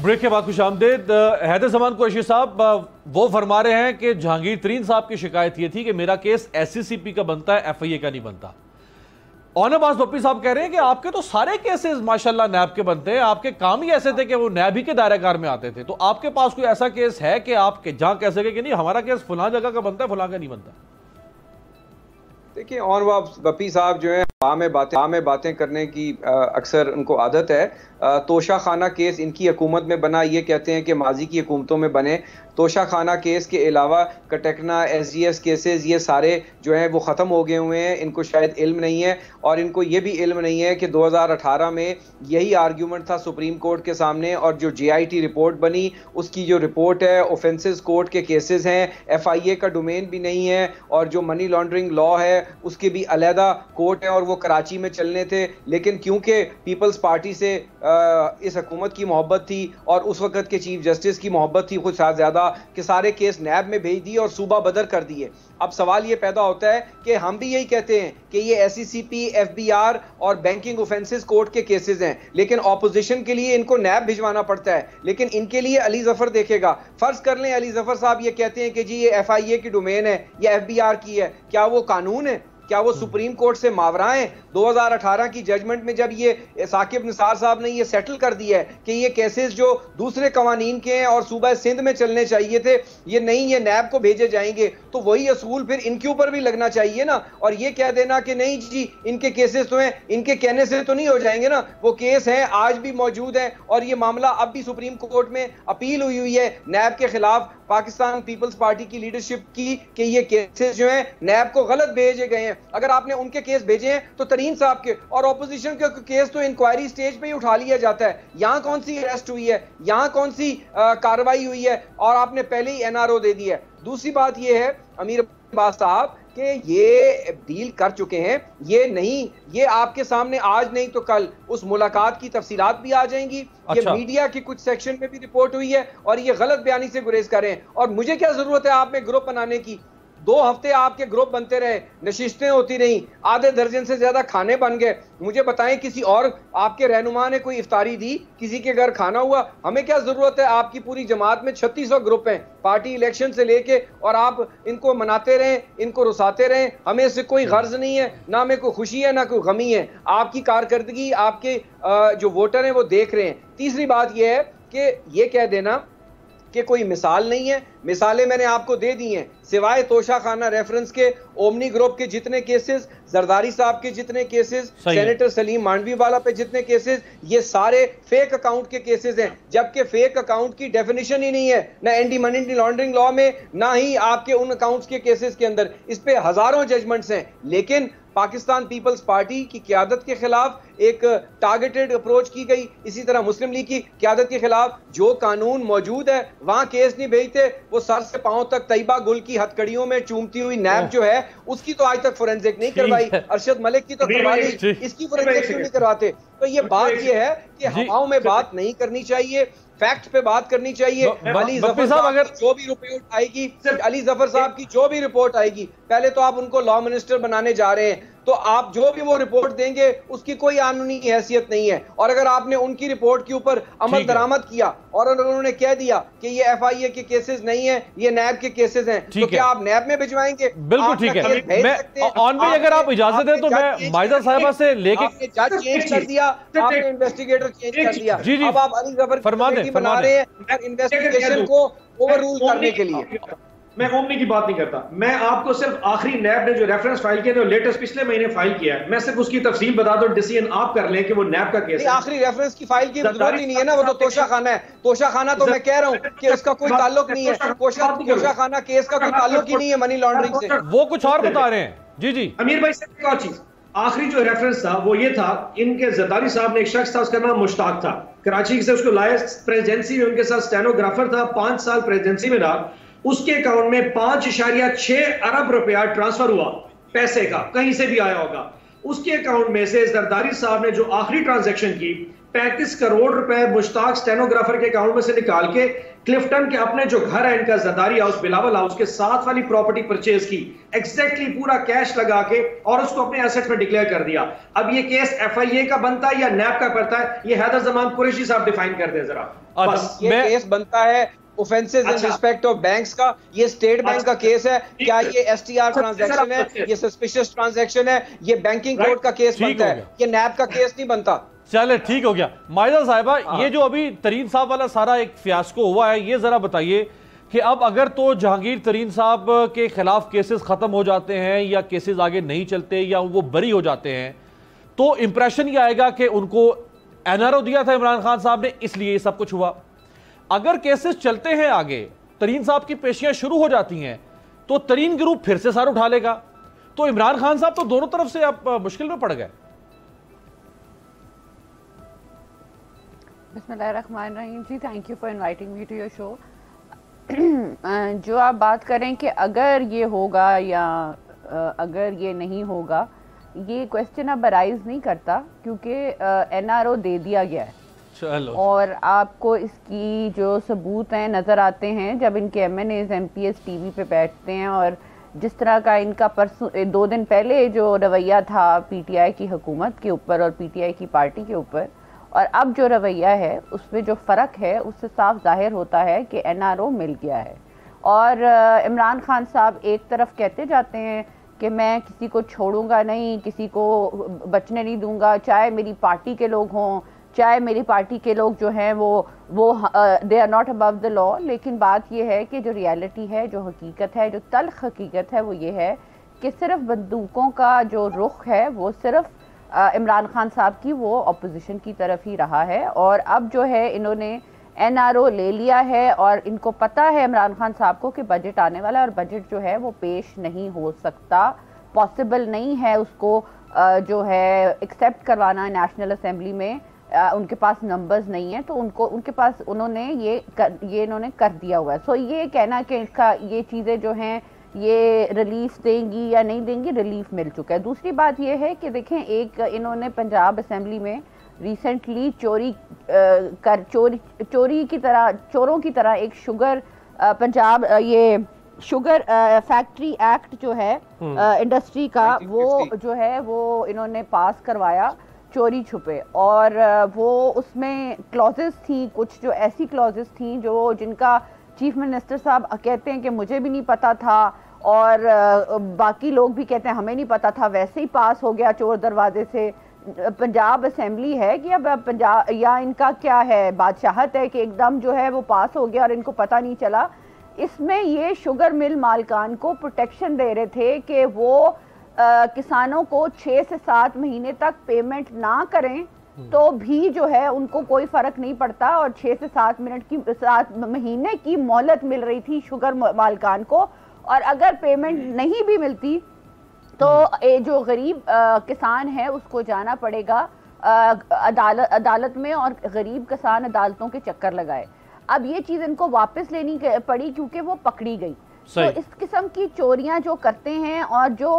Break के बाद खुशामदीद। हैदर ज़मान कुरैशी साहब वो फरमा रहे हैं कि जहांगीर तरीन साहब की शिकायत ये थी कि मेरा केस SCCP का बनता है, FIA का नहीं बनता। ऑन अब्बास बप्पी साहब कह रहे हैं कि आपके तो सारे केसेस माशाल्लाह नैब के बनते हैं, आपके काम ही ऐसे थे कि वो नैब ही के दायराकार में आते थे। तो आपके पास कोई ऐसा केस है कि आप जहां कह सके कि नहीं हमारा केस फलां जगह का बनता है, फलां का नहीं बनता? देखिए, ऑन बप्पी साहब जो है में बातें करने की अक्सर उनको आदत है। तोशा खाना केस इनकी हुकूमत में बना, ये कहते हैं कि माजी की हुकूमतों में बने। तोशा खाना केस के अलावा कटकना SGS केसेस ये सारे जो हैं वो ख़त्म हो गए हुए हैं। इनको शायद इल्म नहीं है, और इनको ये भी इल्म नहीं है कि 2018 में यही आर्ग्यूमेंट था सुप्रीम कोर्ट के सामने, और जो JIT रिपोर्ट बनी उसकी जो रिपोर्ट है ऑफेंसेस कोर्ट के केसेस हैं, FIA का डोमेन भी नहीं है, और जो मनी लॉन्ड्रिंग लॉ है उसके भी अलहदा कोर्ट है और वो कराची में चलने थे। लेकिन क्योंकि पीपल्स पार्टी से इस हुकूमत की मोहब्बत थी और उस वक्त के चीफ जस्टिस की मोहब्बत थी कुछ ज़्यादा, कि सारे केस नैब में भेज दिए और सूबा बदर कर दिए। अब सवाल ये पैदा होता है कि हम भी यही कहते हैं कि ये SCCP, FBR और बैंकिंग ऑफेंसेस कोर्ट के केसेस हैं, लेकिन ऑपोजिशन के लिए इनको नैब भिजवाना पड़ता है, लेकिन इनके लिए अली जफर देखेगा। फर्ज कर लें अली जफर साहब ये कहते हैं कि जी ये FIA की डोमेन है या FBR की है, क्या वो कानून है? क्या वो सुप्रीम कोर्ट से मावरा है? 2018 की जजमेंट में जब ये साकिब निसार साहब ने ये सेटल कर दिया है कि ये केसेस जो दूसरे कवानीन के हैं और सूबा सिंध में चलने चाहिए थे, ये नहीं, ये नैब को भेजे जाएंगे, तो वही असूल फिर इनके ऊपर भी लगना चाहिए ना। और ये कह देना कि नहीं जी इनके केसेस तो हैं, इनके कहने से तो नहीं हो जाएंगे ना, वो केस हैं, आज भी मौजूद है, और ये मामला अब भी सुप्रीम कोर्ट में अपील हुई है नैब के खिलाफ पाकिस्तान पीपल्स पार्टी की लीडरशिप की कि ये केसेस जो हैं नैब को गलत भेजे गए हैं। अगर आपने उनके केस भेजे हैं तो तरीन साहब के और ऑपोजिशन के केस तो इंक्वायरी स्टेज पे ही उठा लिया जाता है। यहां कौन सी अरेस्ट हुई है, यहां कौन सी कार्रवाई हुई है, और आपने पहले ही NRO दे दी है। दूसरी बात यह है अमीर अब्बास साहब कि ये डील कर चुके हैं, ये नहीं, ये आपके सामने आज नहीं तो कल उस मुलाकात की तफसीलात भी आ जाएंगी। अच्छा। ये मीडिया की कुछ सेक्शन में भी रिपोर्ट हुई है और ये गलत बयानी से गुरेज कर रहे हैं। और मुझे क्या जरूरत है आप में ग्रुप बनाने की? 2 हफ्ते आपके ग्रुप बनते रहे, नशिस्तें होती रही, आधे दर्जन से ज्यादा खाने बन गए। मुझे बताएं किसी और आपके रहनुमा ने कोई इफ्तारी दी, किसी के घर खाना हुआ? हमें क्या जरूरत है? आपकी पूरी जमात में 3600 ग्रुप हैं पार्टी इलेक्शन से लेके, और आप इनको मनाते रहें, इनको रुसाते रहें। हमें इससे कोई गर्ज नहीं है, ना हमें कोई खुशी है ना कोई गमी है। आपकी कारकर्दगी आपके जो वोटर हैं वो देख रहे हैं। तीसरी बात यह है कि ये कह देना कि कोई मिसाल नहीं है, मिसालें मैंने आपको दे दी हैं। सिवाय तोशा खाना रेफरेंस के ओमनी ग्रुप के जितने केसेस, जरदारी साहब के जितने केसेस, सेनेटर सलीम मांडवी वाला पे जितने केसेस, ये सारे फेक अकाउंट के केसेस हैं। जबकि फेक अकाउंट की डेफिनेशन ही नहीं है ना एंटी मनी लॉन्ड्रिंग लॉ में, ना ही आपके उन अकाउंट्स के केसेस के अंदर। इस पे हजारों जजमेंट्स हैं, लेकिन पाकिस्तान पीपल्स पार्टी की क़यादत के खिलाफ एक टारगेटेड अप्रोच की गई। इसी तरह मुस्लिम लीग की क़यादत के खिलाफ जो कानून मौजूद है वहां केस नहीं भेजते। वो सर से पांव तक तैयबा गुल की हथकड़ियों में चूमती हुई नैब जो है उसकी तो आज तक फोरेंसिक नहीं करवाई। अरशद मलिक की तो करवा ली, इसकी फोरेंसिक क्यों नहीं करवाते? तो ये बात ये है कि हवाओं में बात नहीं करनी चाहिए, फैक्ट पे बात करनी चाहिए। अली जफर साहब अगर जो भी रिपोर्ट आएगी, अली जफर साहब की जो भी रिपोर्ट आएगी, पहले तो आप उनको लॉ मिनिस्टर बनाने जा रहे हैं, तो आप जो भी वो रिपोर्ट देंगे उसकी कोई कानूनी हैसियत नहीं है। और अगर आपने उनकी रिपोर्ट के ऊपर अमल दरामद किया और उन्होंने कह दिया कि ये FIA के केसेस नहीं है, ये नैब के केसेस हैं, तो क्या आप नैब में भिजवाएंगे? बिल्कुल ठीक है। मैं ऑन में अगर आप इजाजत दें तो मैं माइदा साहिबा से लेके जज चेंज कर दिया, आपने इन्वेस्टिगेटर चेंज कर दिया। अब आप अली जफर फरमाते बना रहे हैं इन्वेस्टिगेशन को ओवररूल करने के लिए। मैं ओमनी की बात नहीं करता, मैं आपको सिर्फ आखिरी नैब ने जो रेफरेंस फाइल किया, जो लेटेस्ट पिछले महीने फाइल किया है, मैं सिर्फ उसकी तफसील बता दूं, डिसीजन आप कर लें कि वो नैब का केस है। आखिरी रेफरेंस की फाइल की जरूरत ही नहीं है ना, वो तो तोशा खाना है। तोशा खाना तो मैं कह रहा हूं कि उसका कोई ताल्लुक नहीं है, तोशा खाना केस का कोई ताल्लुक ही नहीं है मनी लॉन्ड्रिंग से। वो कुछ और बता रहे हैं। जी जी अमीर भाई, सिर्फ एक और चीज, आखिरी जो रेफरेंस था वो ये था, इनके जरदारी साहब ने एक शख्स था, उसका नाम मुश्ताक था, कराची से उसको लाया, प्रेसिडेंसी में उनके साथ स्टेनोग्राफर था, 5 साल प्रेसिडेंसी में रहा। उसके अकाउंट में 5.6 अरब रुपया ट्रांसफर हुआ, पैसे का, कहीं से भी आया होगा। उसके अकाउंट में से जरदारी साहब ने जो आखिरी ट्रांजैक्शन की 35 करोड़ रुपए मुश्ताक स्टेनोग्राफर के अकाउंट में से निकाल के क्लिफ्टन के अपने जो घर है इनका जरदारी हाउस बिलावल हाउस के साथ वाली प्रॉपर्टी परचेज की, एग्जैक्टली पूरा कैश लगा के और उसको अपने एसेट में डिक्लेयर कर दिया। अब ये केस एफआईए का बनता है या नैब का बनता है, ये हैदर जमान कुरैशी साहब डिफाइन कर दे जरा। बस ये केस बनता है offences in respect of banks का, ये स्टेट बैंक का केस है। क्या ये एसटीआर ट्रांजैक्शन है, ये सस्पिशियस ट्रांजैक्शन है, ये बैंकिंग कोड का केस बनता है, ये नैब का केस नहीं बनता। चले ठीक हो गया। माहिदा साहिबा, ये जो अभी तरीन साहब वाला सारा एक फियास्को हुआ है, ये जरा बताइए कि अब अगर तो जहांगीर तरीन साहब के खिलाफ केसेस खत्म हो जाते हैं या केसेस आगे नहीं चलते या वो बरी हो जाते हैं, तो इंप्रेशन ये आएगा कि उनको एनआरओ दिया था इमरान खान साहब ने, इसलिए ये सब कुछ हुआ। अगर केसेस चलते हैं आगे, तरीन साहब की पेशियां शुरू हो जाती हैं, तो तरीन ग्रुप फिर से सार उठा लेगा, तो इमरान खान साहब तो दोनों तरफ से अब मुश्किल में पड़ गए। बिस्मिल्लाहिर्रहमानिर्रहीम जी, thank you for inviting me to your show. जो आप बात करें कि अगर ये होगा या अगर ये नहीं होगा, ये क्वेश्चन अब अराइज नहीं करता क्योंकि एनआरओ दे दिया गया है। चलो। और आपको इसकी जो सबूत हैं नज़र आते हैं जब इनके एमएनएज एमपीएस टीवी पे बैठते हैं, और जिस तरह का इनका परसों 2 दिन पहले जो रवैया था पीटीआई की हुकूमत के ऊपर और पीटीआई की पार्टी के ऊपर, और अब जो रवैया है उसमें जो फ़र्क है उससे साफ जाहिर होता है कि एनआरओ मिल गया है। और इमरान खान साहब एक तरफ कहते जाते हैं कि मैं किसी को छोड़ूंगा नहीं, किसी को बचने नहीं दूंगा, चाहे मेरी पार्टी के लोग हों, चाहे मेरी पार्टी के लोग जो हैं वो they are not above the law. लेकिन बात ये है कि जो रियलिटी है, जो हकीकत है, जो तल्ख हकीकत है, वो ये है कि सिर्फ बंदूकों का जो रुख है वो सिर्फ इमरान खान साहब की वो अपोजिशन की तरफ ही रहा है। और अब जो है इन्होंने एनआरओ ले लिया है और इनको पता है इमरान खान साहब को कि बजट आने वाला है और बजट जो है वो पेश नहीं हो सकता, पॉसिबल नहीं है उसको जो है एक्सेप्ट करवाना नेशनल असेंबली में। उनके पास नंबर्स नहीं है, तो उनके पास उन्होंने ये इन्होंने कर दिया हुआ है। सो ये कहना कि इसका ये चीज़ें जो हैं ये रिलीफ देंगी या नहीं देंगी, रिलीफ मिल चुका है। दूसरी बात ये है कि देखें, एक इन्होंने पंजाब असेंबली में रिसेंटली चोरी की तरह, चोरों की तरह एक शुगर पंजाब ये शुगर फैक्ट्री एक्ट जो है इंडस्ट्री का, वो जो है वो इन्होंने पास करवाया चोरी छुपे। और वो उसमें क्लॉजेस थी, कुछ जो ऐसी क्लॉजेस थी जो जिनका चीफ मिनिस्टर साहब कहते हैं कि मुझे भी नहीं पता था और बाकी लोग भी कहते हैं हमें नहीं पता था, वैसे ही पास हो गया चोर दरवाजे से। पंजाब असेंबली है कि अब पंजाब या इनका क्या है, बादशाहत है कि एकदम जो है वो पास हो गया और इनको पता नहीं चला। इसमें ये शुगर मिल मालिकान को प्रोटेक्शन दे रहे थे कि वो किसानों को 6 से 7 महीने तक पेमेंट ना करें तो भी जो है उनको कोई फर्क नहीं पड़ता, और 6 से 7 महीने की मोहलत मिल रही थी शुगर मालिकान को। और अगर पेमेंट नहीं भी मिलती तो जो गरीब किसान है उसको जाना पड़ेगा अदालत में, और गरीब किसान अदालतों के चक्कर लगाए। अब ये चीज़ इनको वापस लेनी पड़ी क्योंकि वो पकड़ी गई। तो इस किस्म की चोरियां जो करते हैं और जो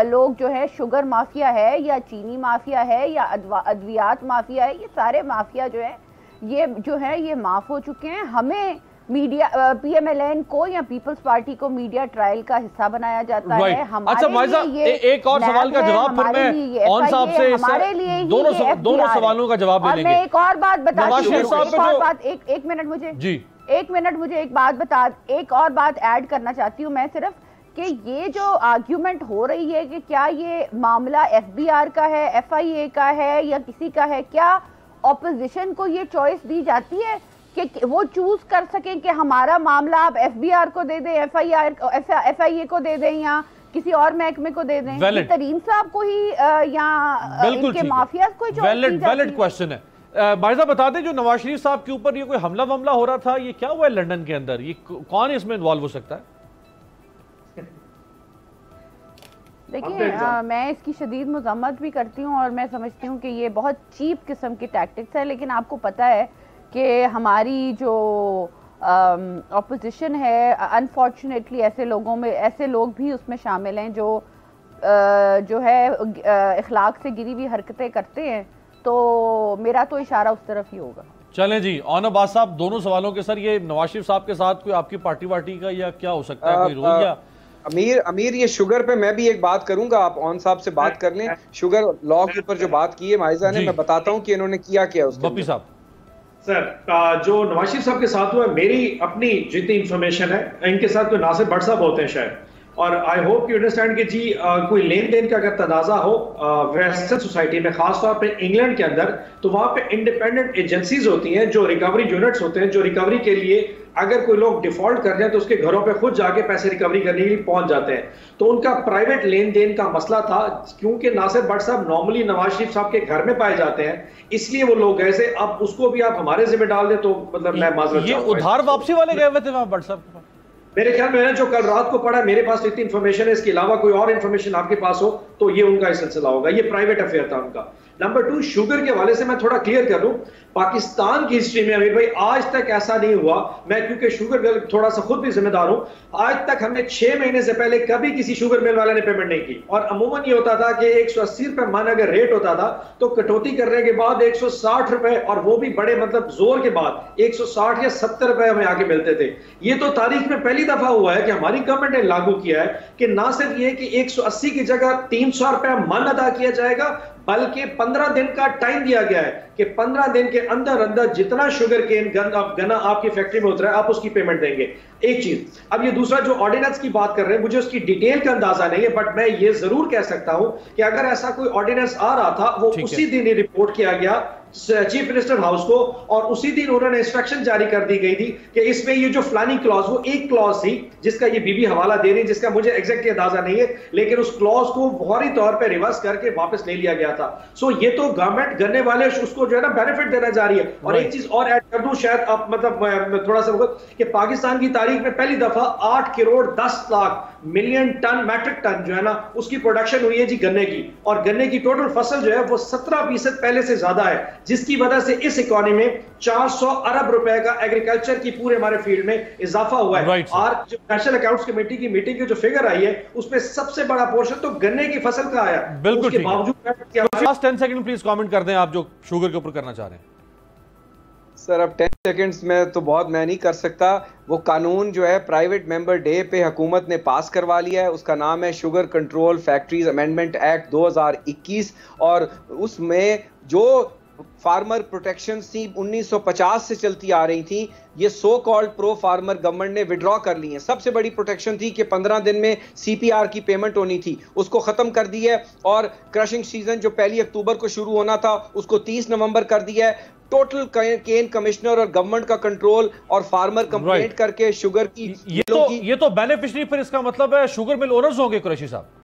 लोग जो है शुगर माफिया है या चीनी माफिया है या अद्वियात माफिया है, ये सारे माफिया जो है ये माफ हो चुके हैं। हमें मीडिया पीएमएलएन को या पीपल्स पार्टी को मीडिया ट्रायल का हिस्सा बनाया जाता है। अच्छा माइजा, एक और सवाल का जवाब फिर मैं ऑन साहब से हमारे लिए दोनों सवालों का जवाब ले लेंगे। मैं एक और बात बताती हूँ, एक मिनट मुझे एक और बात ऐड करना चाहती हूँ मैं सिर्फ, कि ये जो आर्ग्यूमेंट हो रही है कि क्या ये मामला एफबीआर का है, एफआईए का है या किसी का है, क्या ऑपोजिशन को ये चॉइस दी जाती है कि वो चूज कर सकें कि हमारा मामला आप एफबीआर को दे दें, एफआईए को दे दें या किसी और महकमे को दे दें? तरीन साहब को ही या इनके माफिया को ही वैलिड क्वेश्चन है। माइजा बता दें, जो नवाज शरीफ साहब के ऊपर ये कोई हमला वमला हो रहा था, ये क्या हुआ है लंदन के अंदर? ये कौन इसमें इन्वॉल्व हो सकता है? देखिए, मैं इसकी शदीद मज़म्मत भी करती हूँ और मैं समझती हूँ कि ये बहुत चीप किस्म की टैक्टिक्स है। लेकिन आपको पता है कि हमारी जो ऑपोजिशन है, अनफॉर्चुनेटली ऐसे लोग भी उसमें शामिल हैं जो जो है इखलाक से गिरी हुई हरकतें करते हैं, तो मेरा तो इशारा उस तरफ ही होगा। चलें जी, ऑन अब्बास साहब, दोनों सवालों के सर, ये नवाज शरीफ साहब के साथ कोई आपकी पार्टी वार्टी का या क्या हो सकता है, कोई रोल या अमीर ये शुगर पे मैं भी एक बात करूंगा, आप ऑन साहब से बात कर लें। शुगर लॉ के ऊपर जो बात की है माइजा ने, मैं बताता हूं कि इन्होंने किया क्या उसके बप्पी साहब। सर, जो नवाज शरीफ साहब के साथ हुआ, मेरी अपनी जितनी इंफॉर्मेशन है, इनके साथ कोई नासिर भट्ट साहब होते हैं शायद, और आई होप यू अंडरस्टैंड कि जी कोई लेन देन का अगर तनाजा हो वेस्टर्न सोसाइटी में, खासतौर पे इंग्लैंड के अंदर, तो वहां पे इंडिपेंडेंट एजेंसीज होती हैं, जो रिकवरी यूनिट्स होते हैं, जो रिकवरी के लिए अगर कोई लोग डिफॉल्ट कर जाए तो उसके घरों पे खुद जाके पैसे रिकवरी करने के लिए पहुंच जाते हैं। तो उनका प्राइवेट लेन देन का मसला था, क्योंकि नासिर भट्ट साहब नॉर्मली नवाज शरीफ साहब के घर में पाए जाते हैं, इसलिए वो लोग गए थे। अब उसको भी आप हमारे जिम्मे डाल दे तो मतलब मैं माजरत ये उधार वापसी वाले गए हुए थे वहां भट्ट साहब के पास? मेरे ख्याल में जो कल रात को पढ़ा, मेरे पास इतनी इन्फॉर्मेशन है, इसके अलावा कोई और इन्फॉर्मेशन आपके पास हो तो ये उनका ही सिलसिला होगा। ये प्राइवेट अफेयर था उनका। नंबर 2, शुगर के हवाले से मैं थोड़ा क्लियर कर दूं, पाकिस्तान की हिस्ट्री में अमीर भाई आज तक ऐसा नहीं हुआ, मैं क्योंकि शुगर मिल थोड़ा सा खुद भी जिम्मेदार हूं, आज तक हमने 6 महीने से पहले कभी किसी शुगर मिल वाले ने पेमेंट नहीं की। और अमूमन ये होता था कि 180 रुपए मन अगर रेट होता था तो कटौती करने के बाद 160 रुपए, और वो भी बड़े मतलब जोर के बाद 160 या 70 रुपए हमें आके मिलते थे। ये तो तारीख में पहली दफा हुआ है कि हमारी गवर्नमेंट ने लागू किया है कि ना सिर्फ ये कि 180 की जगह 300 रुपए मन अदा किया जाएगा, बल्कि 15 दिन का टाइम दिया गया है कि 15 दिन के अंदर अंदर जितना शुगर केन गन्ना आपकी फैक्ट्री में उतरा है आप उसकी पेमेंट देंगे। एक चीज। अब ये दूसरा जो ऑर्डिनेंस की बात कर रहे हैं, मुझे उसकी डिटेल का अंदाजा नहीं है, बट मैं ये जरूर कह सकता हूं कि अगर ऐसा कोई ऑर्डिनेंस आ रहा था, वो उसी दिन ही रिपोर्ट किया गया चीफ मिनिस्टर हाउस को, और उसी दिन उन्होंने इंस्ट्रक्शन जारी कर दी गई थी कि इसमें ये जो फलानी क्लॉज, वो एक क्लॉज थी जिसका ये बीबी हवाला दे रही, जिसका मुझे एग्जैक्टली अंदाजा नहीं है, लेकिन उस क्लॉज को फौरी तौर पे रिवर्स करके वापस ले लिया गया था। सो ये तो गवर्नमेंट गन्ने वाले उसको जो है ना बेनिफिट देना जा रही है। और एक चीज और ऐड कर दूं, शायद आप मतलब थोड़ा सा कि पाकिस्तान की तारीख में पहली दफा 8 crore 10 lakh million tonne metric tonne जो है ना उसकी प्रोडक्शन हुई है जी गन्ने की, और गन्ने की टोटल फसल जो है वो 17% पहले से ज्यादा है, जिसकी वजह से इस इकोनॉमी में 400 अरब रुपए का एग्रीकल्चर की पूरे हमारे फील्ड में इजाफा हुआ है। और जो नेशनल अकाउंट्स कमेटी की मीटिंग की जो फिगर आई है उसमें सबसे बड़ा पोर्शन तो गन्ने की फसल का आया। बिल्कुल, उसके बावजूद लास्ट 10 सेकंड प्लीज कमेंट कर दें आप जो शुगर के ऊपर करना चाह रहे हैं। सर अब 10 सेकंड्स में तो बहुत मैं नहीं कर सकता। वो कानून जो है प्राइवेट मेंबर डे पे हुकूमत ने पास करवा लिया है, उसका नाम है sugar control factories amendment act 2021, और उसमें जो फार्मर प्रोटेक्शन थी 1950 से चलती आ रही थी, ये so called pro farmer government ने विड्रॉ कर ली है। सबसे बड़ी प्रोटेक्शन थी कि 15 दिन में सीपीआर की पेमेंट होनी थी, उसको खत्म कर दी है, और क्रशिंग सीजन जो 1 अक्टूबर को शुरू होना था उसको 30 नवंबर कर दिया है। टोटल केन कमिश्नर और गवर्नमेंट का कंट्रोल और फार्मर कंप्लेंट करके शुगर की ये तो बेनिफिशियरी, फिर इसका मतलब है शुगर मिल ओनर्स होंगे कुरैशी साहब।